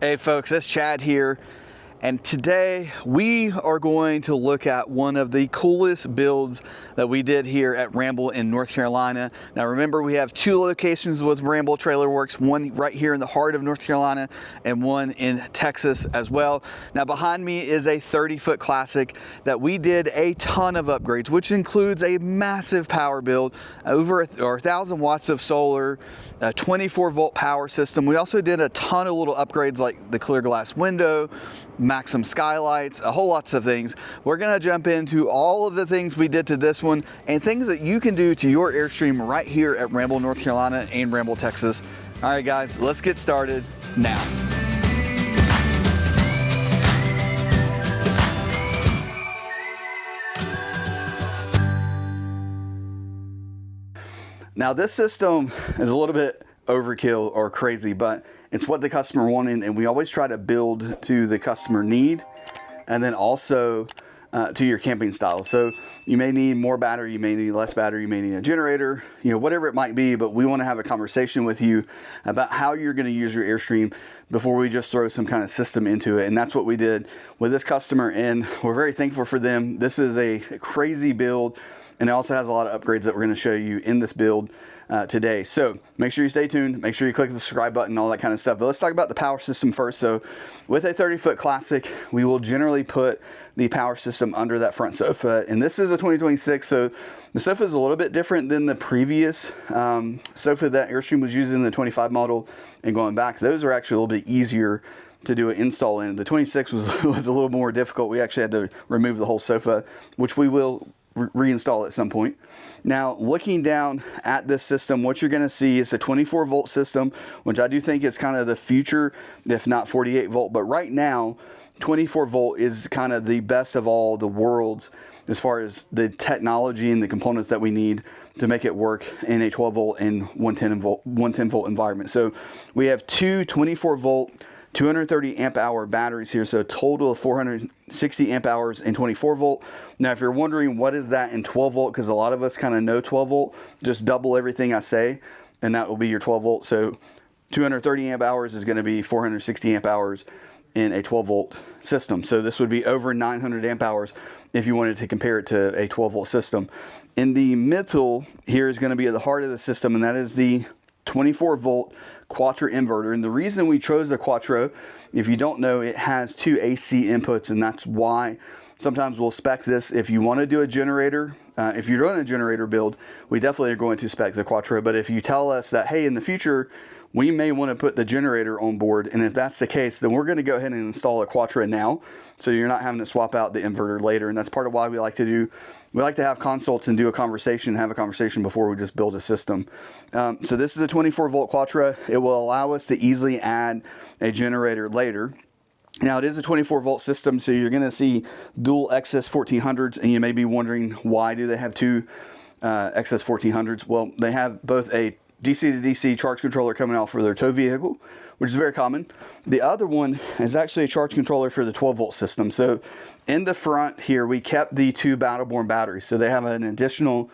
Hey folks, it's Chad here, and today we are going to look at one of the coolest builds that we did here at Ramble in North Carolina. Now remember, we have two locations with Ramble Trailerworks, one right here in the heart of North Carolina and one in Texas as well. Now behind me is a 30-foot classic that we did a ton of upgrades, which includes a massive power build, over 1,000 watts of solar, a 24-volt power system. We also did a ton of little upgrades like the clear glass window, Maxim Skylights, a whole lots of things. We're gonna jump into all of the things we did to this one and things that you can do to your Airstream right here at Ramble, North Carolina and Ramble, Texas. All right guys, let's get started now. Now this system is a little bit overkill or crazy, but it's what the customer wanted, and we always try to build to the customer need and then also to your camping style. So you may need more battery, you may need less battery, you may need a generator, you know, whatever it might be, but we want to have a conversation with you about how you're going to use your Airstream before we just throw some kind of system into it. And that's what we did with this customer, and we're very thankful for them. This is a crazy build, and it also has a lot of upgrades that we're going to show you in this build today. So make sure you stay tuned, make sure you click the subscribe button, all that kind of stuff. But let's talk about the power system first. So with a 30-foot classic, we will generally put the power system under that front sofa, and this is a 2026, so the sofa is a little bit different than the previous sofa that Airstream was using, the 25 model and going back. Those are actually a little bit easier to do an install in. The 26 was a little more difficult. We actually had to remove the whole sofa, which we will reinstall at some point. Now looking down at this system, what you're going to see is a 24-volt system, which I do think is kind of the future, if not 48-volt. But right now 24-volt is kind of the best of all the worlds as far as the technology and the components that we need to make it work in a 12-volt and 110-volt environment. So we have two 24-volt 230 amp hour batteries here, so a total of 460 amp hours in 24 volt. Now if you're wondering what is that in 12 volt, because a lot of us kind of know 12 volt, just double everything I say and that will be your 12 volt. So 230 amp hours is going to be 460 amp hours in a 12 volt system. So this would be over 900 amp hours if you wanted to compare it to a 12 volt system. In the middle here is going to be at the heart of the system, and that is the 24 volt Quattro inverter. And the reason we chose the Quattro, if you don't know, it has two AC inputs, and that's why sometimes we'll spec this. If you want to do a generator, if you're doing a generator build, we definitely are going to spec the Quattro. But if you tell us that, hey, in the future we may want to put the generator on board, and if that's the case, then we're going to go ahead and install a Quattro now, so you're not having to swap out the inverter later. And that's part of why we like to have consults and do a conversation, have a conversation before we just build a system. So this is a 24-volt Quattro. It will allow us to easily add a generator later. Now it is a 24-volt system, so you're going to see dual XS 1400s, and you may be wondering, why do they have two XS 1400s? Well, they have both a DC to DC charge controller coming out for their tow vehicle, which is very common. The other one is actually a charge controller for the 12-volt system. So in the front here, we kept the two battle-born batteries. So they have an additional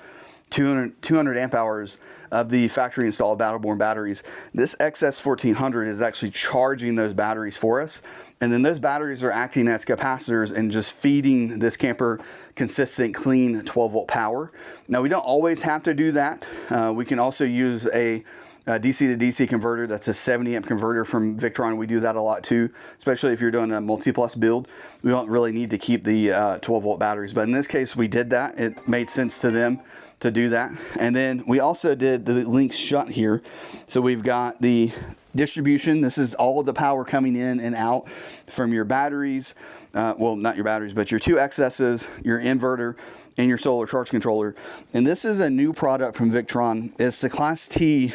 200 amp hours of the factory installed battle-born batteries. This XS 1400 is actually charging those batteries for us. And then those batteries are acting as capacitors and just feeding this camper consistent, clean 12-volt power. Now, we don't always have to do that. We can also use a DC to DC converter. That's a 70 amp converter from Victron. We do that a lot too, especially if you're doing a multi-plus build. We don't really need to keep the 12-volt batteries. But in this case, we did that. It made sense to them to do that. And then we also did the Lynx shunt here. So we've got the distribution. This is all of the power coming in and out from your batteries. Well, not your batteries, but your two XSs, your inverter, and your solar charge controller. And this is a new product from Victron. It's the Class T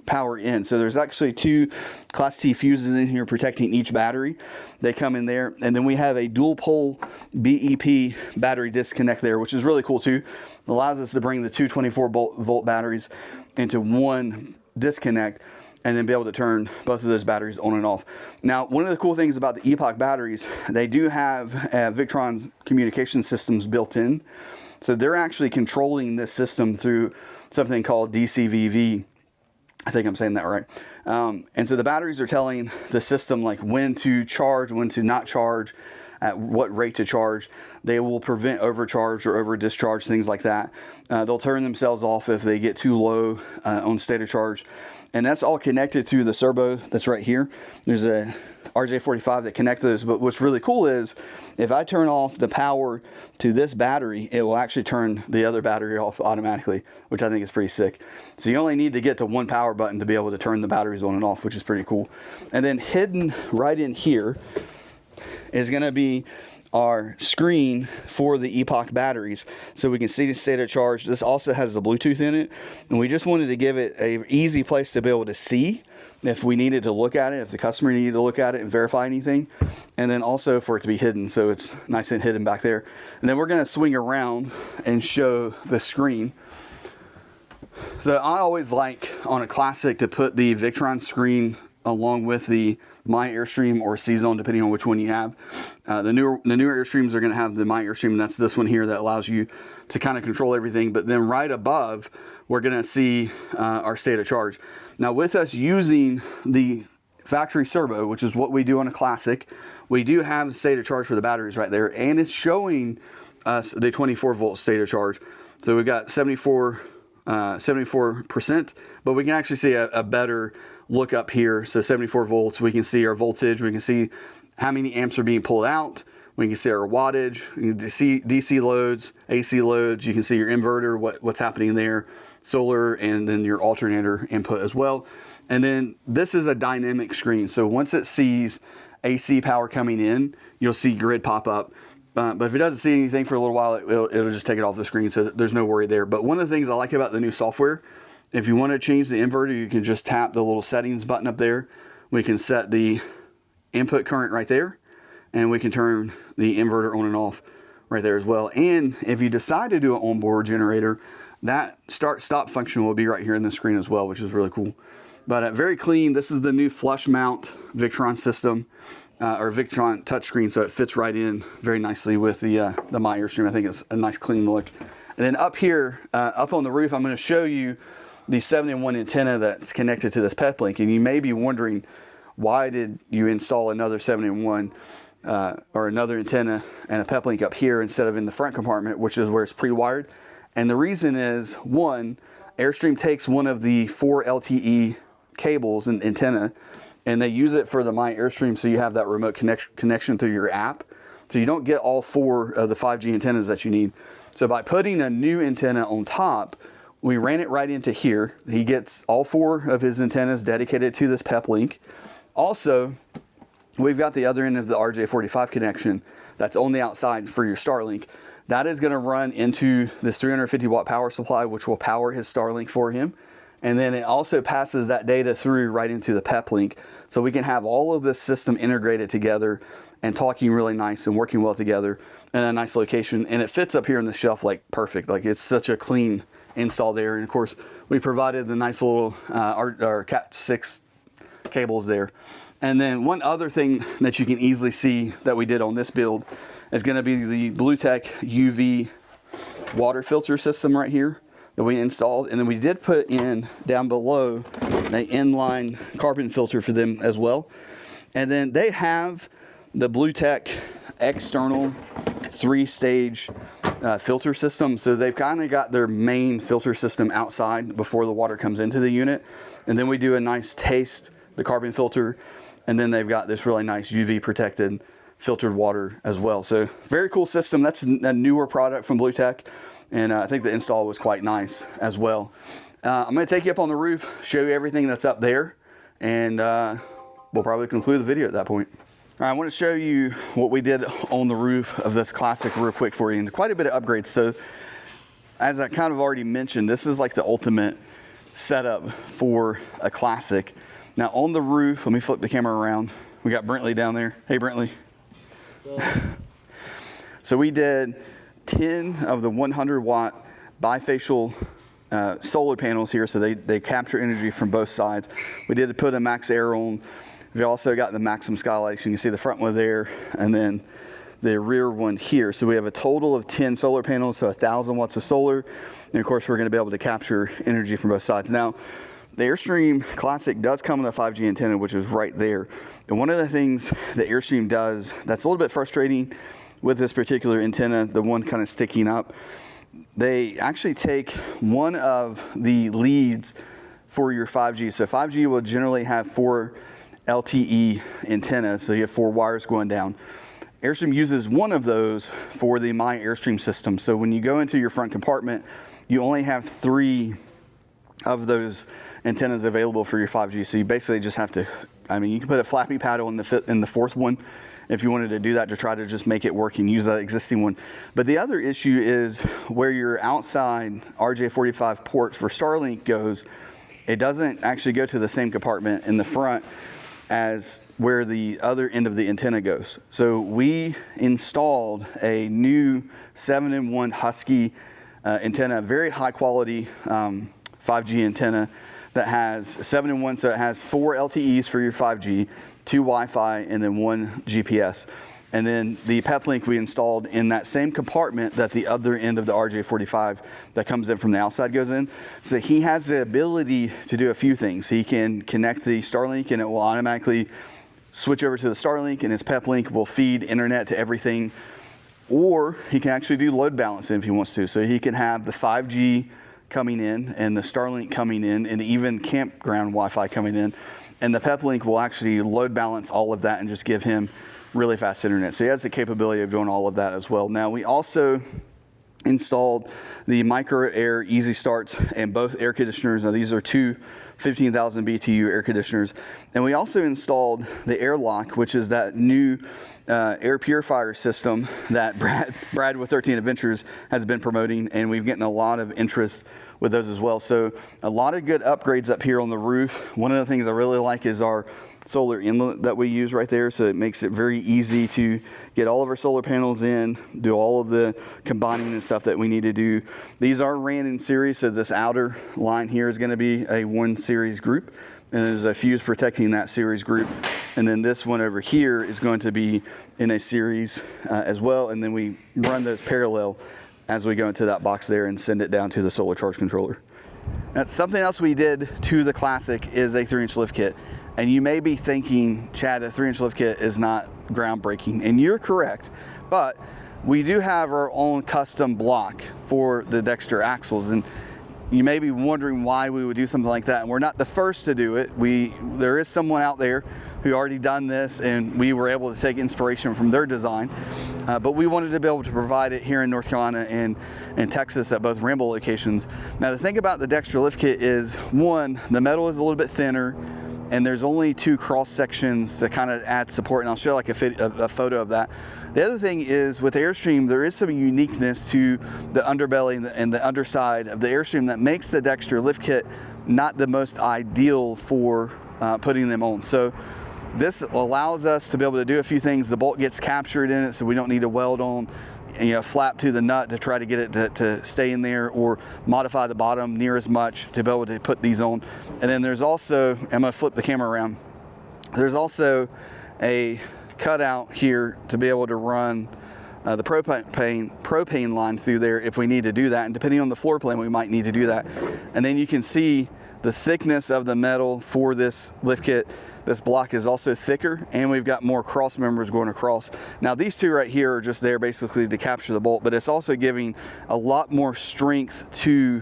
power in. So there's actually two Class T fuses in here protecting each battery. They come in there. And then we have a dual pole BEP battery disconnect there, which is really cool too. It allows us to bring the two 24-volt batteries into one disconnect and then be able to turn both of those batteries on and off. Now, one of the cool things about the Epoch batteries, they do have Victron's communication systems built in. So they're actually controlling this system through something called DCVV. I think I'm saying that right. And so the batteries are telling the system like when to charge, when to not charge, at what rate to charge. They will prevent overcharge or over discharge, things like that. They'll turn themselves off if they get too low on state of charge. And that's all connected to the Cerbo that's right here. There's a RJ45 that connects those. But what's really cool is if I turn off the power to this battery, it will actually turn the other battery off automatically, which I think is pretty sick. So you only need to get to one power button to be able to turn the batteries on and off, which is pretty cool. And then hidden right in here is going to be our screen for the Epoch batteries, so we can see the state of charge. This also has the Bluetooth in it, and we just wanted to give it an easy place to be able to see if we needed to look at it, if the customer needed to look at it and verify anything, and then also for it to be hidden, so it's nice and hidden back there. And then we're going to swing around and show the screen. So I always like on a Classic to put the Victron screen along with the My Airstream or C-Zone, depending on which one you have. The newer Airstreams are going to have the My Airstream, and that's this one here that allows you to kind of control everything. But then right above, we're going to see our state of charge. Now, with us using the factory Cerbo, which is what we do on a Classic, we do have the state of charge for the batteries right there, and it's showing us the 24-volt state of charge. So we've got 74%, but we can actually see a better look up here. So 74 volts, we can see our voltage, we can see how many amps are being pulled out, we can see our wattage, you can see DC loads, AC loads, you can see your inverter, what's happening there, solar, and then your alternator input as well. And then this is a dynamic screen, so once it sees AC power coming in, you'll see grid pop up. But if it doesn't see anything for a little while, it'll just take it off the screen, so there's no worry there. But one of the things I like about the new software, if you want to change the inverter, you can just tap the little settings button up there. We can set the input current right there, and we can turn the inverter on and off right there as well. And if you decide to do an onboard generator, that start-stop function will be right here in the screen as well, which is really cool. But very clean. This is the new flush mount Victron system, or Victron touchscreen, so it fits right in very nicely with the My Airstream. I think it's a nice clean look. And then up here, up on the roof, I'm going to show you the 7-in-1 antenna that's connected to this Peplink. And you may be wondering, why did you install another 7-in-1 or another antenna and a Peplink up here instead of in the front compartment, which is where it's pre-wired? And the reason is, one, Airstream takes one of the 4 LTE cables and antenna, and they use it for the My Airstream, so you have that remote connection through your app. So you don't get all 4 of the 5G antennas that you need. So by putting a new antenna on top, we ran it right into here. He gets all 4 of his antennas dedicated to this Peplink. Also, we've got the other end of the RJ45 connection that's on the outside for your Starlink. That is going to run into this 350 watt power supply, which will power his Starlink for him. And then it also passes that data through right into the Peplink. So we can have all of this system integrated together and talking really nice and working well together in a nice location. And it fits up here in the shelf like perfect. Like, it's such a clean install there. And of course, we provided the nice little our Cat 6 cables there. And then one other thing that you can easily see that we did on this build is going to be the BlueTech UV water filter system right here that we installed. And then we did put in down below an inline carbon filter for them as well. And then they have the BlueTech external 3-stage filter system. So they've kind of got their main filter system outside before the water comes into the unit. And then we do a nice taste, the carbon filter. And then they've got this really nice UV protected filtered water as well. So very cool system. That's a newer product from BlueTech. And I think the install was quite nice as well. I'm going to take you up on the roof, show you everything that's up there. And we'll probably conclude the video at that point. All right, I want to show you what we did on the roof of this Classic real quick for you, and quite a bit of upgrades. So as I kind of already mentioned, this is like the ultimate setup for a Classic. Now on the roof, let me flip the camera around. We got Brentley down there. Hey, Brentley. So we did 10 of the 100 watt bifacial solar panels here, so they capture energy from both sides. We did put a MaxxAir on. We also got the Maxim Skylights. You can see the front one there, and then the rear one here. So we have a total of 10 solar panels, so 1,000 watts of solar. And of course, we're going to be able to capture energy from both sides. Now, the Airstream Classic does come with a 5G antenna, which is right there. And one of the things that Airstream does that's a little bit frustrating with this particular antenna, the one kind of sticking up, they actually take one of the leads for your 5G. So 5G will generally have 4 LTE antennas, so you have 4 wires going down. Airstream uses one of those for the My Airstream system. So when you go into your front compartment, you only have 3 of those antennas available for your 5G. So you basically just have to, I mean, you can put a flappy paddle in the 4th one if you wanted to do that, to try to just make it work and use that existing one. But the other issue is where your outside RJ45 port for Starlink goes, it doesn't actually go to the same compartment in the front as where the other end of the antenna goes. So we installed a new 7-in-1 Husky antenna, very high quality 5G antenna that has 7-in-1, so it has 4 LTEs for your 5G, 2 Wi-Fi, and then 1 GPS. And then the Peplink we installed in that same compartment that the other end of the RJ45 that comes in from the outside goes in. So he has the ability to do a few things. He can connect the Starlink and it will automatically switch over to the Starlink, and his Peplink will feed internet to everything. Or he can actually do load balancing if he wants to. So he can have the 5G coming in and the Starlink coming in and even campground Wi-Fi coming in. And the Peplink will actually load balance all of that and just give him really fast internet. So he has the capability of doing all of that as well. Now we also installed the MaxxAir EasyStarts and both air conditioners. Now these are 2 15,000 BTU air conditioners. And we also installed the AirLock, which is that new air purifier system that Brad with 13 Adventures has been promoting, and we've gotten a lot of interest with those as well. So a lot of good upgrades up here on the roof. One of the things I really like is our solar inlet that we use right there, so it makes it very easy to get all of our solar panels in, do all of the combining and stuff that we need to do. These are ran in series, so this outer line here is going to be a 1 series group, and there's a fuse protecting that series group, and then this one over here is going to be in a series as well, and then we run those parallel as we go into that box there and send it down to the solar charge controller. Now, something else we did to the Classic is a 3-inch lift kit. And you may be thinking, Chad, a 3-inch lift kit is not groundbreaking, and you're correct, but we do have our own custom block for the Dexter axles, and you may be wondering why we would do something like that. And we're not the first to do it. There is someone out there who already done this, and we were able to take inspiration from their design, but we wanted to be able to provide it here in North Carolina and Texas at both Ramble locations. Now the thing about the Dexter lift kit is, one, the metal is a little bit thinner, and there's only 2 cross sections to kind of add support, and I'll show like a photo of that. The other thing is, with Airstream, there is some uniqueness to the underbelly and the underside of the Airstream that makes the Dexter lift kit not the most ideal for putting them on. So this allows us to be able to do a few things. The bolt gets captured in it, so we don't need to weld on and flap to the nut to try to get it to stay in there, or modify the bottom near as much to be able to put these on. And then there's also, I'm gonna flip the camera around, there's also a cutout here to be able to run the propane line through there if we need to do that, and depending on the floor plan we might need to do that. And then you can see the thickness of the metal for this lift kit. This block is also thicker, and we've got more cross members going across. Now these 2 right here are just there basically to capture the bolt, but it's also giving a lot more strength to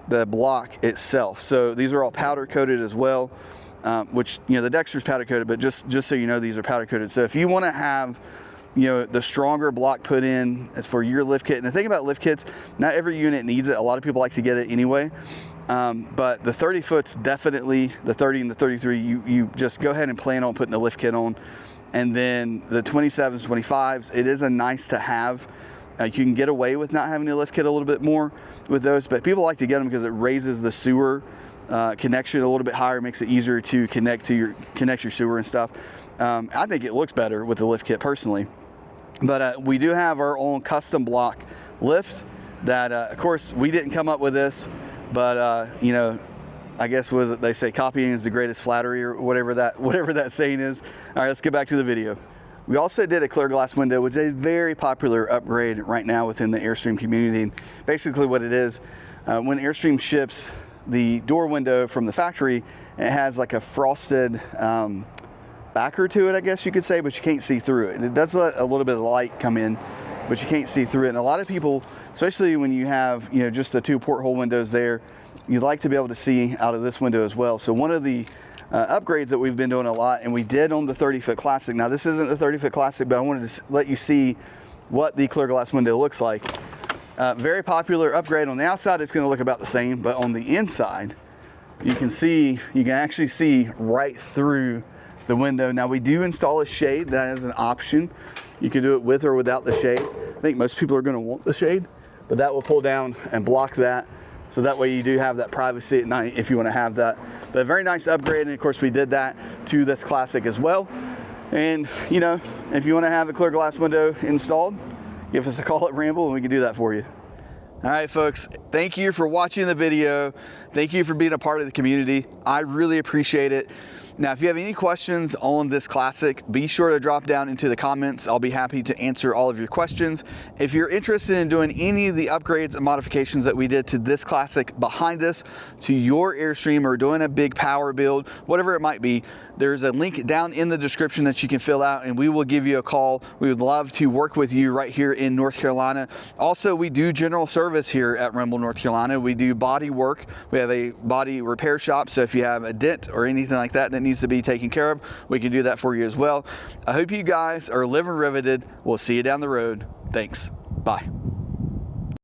the block itself. So these are all powder coated as well, which, the Dexter's powder coated, but just so you know, these are powder coated. So if you want to have the stronger block put in as for your lift kit, and the thing about lift kits, not every unit needs it. A lot of people like to get it anyway. But the 30 foot's definitely, the 30 and the 33, you just go ahead and plan on putting the lift kit on. And then the 27s, 25s, it is a nice to have. You can get away with not having a lift kit a little bit more with those, but people like to get them because it raises the sewer connection a little bit higher, makes it easier to connect your sewer and stuff. I think it looks better with the lift kit personally. But we do have our own custom block lift that, of course, we didn't come up with this. But I guess they say copying is the greatest flattery, or whatever that saying is. All right, let's get back to the video. We also did a clear glass window, which is a very popular upgrade right now within the Airstream community. And basically what it is, when Airstream ships the door window from the factory. It has like a frosted backer to it, I guess you could say, but you can't see through it. It does let a little bit of light come in, but you can't see through it. And a lot of people, especially when you have, you know, just the 2 porthole windows there, you'd like to be able to see out of this window as well. So one of the upgrades that we've been doing a lot, and we did on the 30-foot Classic. Now this isn't the 30-foot Classic, but I wanted to let you see what the clear glass window looks like. Very popular upgrade. On the outside, it's going to look about the same, but on the inside, you can actually see right through the window. Now we do install a shade. That is an option. You can do it with or without the shade. I think most people are going to want the shade, but that will pull down and block that. So that way you do have that privacy at night if you want to have that. But a very nice upgrade, and of course we did that to this Classic as well. And you know, if you want to have a clear glass window installed, give us a call at Ramble and we can do that for you. All right, folks, thank you for watching the video. Thank you for being a part of the community. I really appreciate it. Now, if you have any questions on this Classic, be sure to drop down into the comments. I'll be happy to answer all of your questions. If you're interested in doing any of the upgrades and modifications that we did to this Classic behind us, to your Airstream, or doing a big power build, whatever it might be, there's a link down in the description that you can fill out and we will give you a call. We would love to work with you right here in North Carolina. Also, we do general service here at Ramble, North Carolina. We do body work. We have a body repair shop, so if you have a dent or anything like that that needs to be taken care of, we can do that for you as well. I hope you guys are living riveted. We'll see you down the road. Thanks. Bye.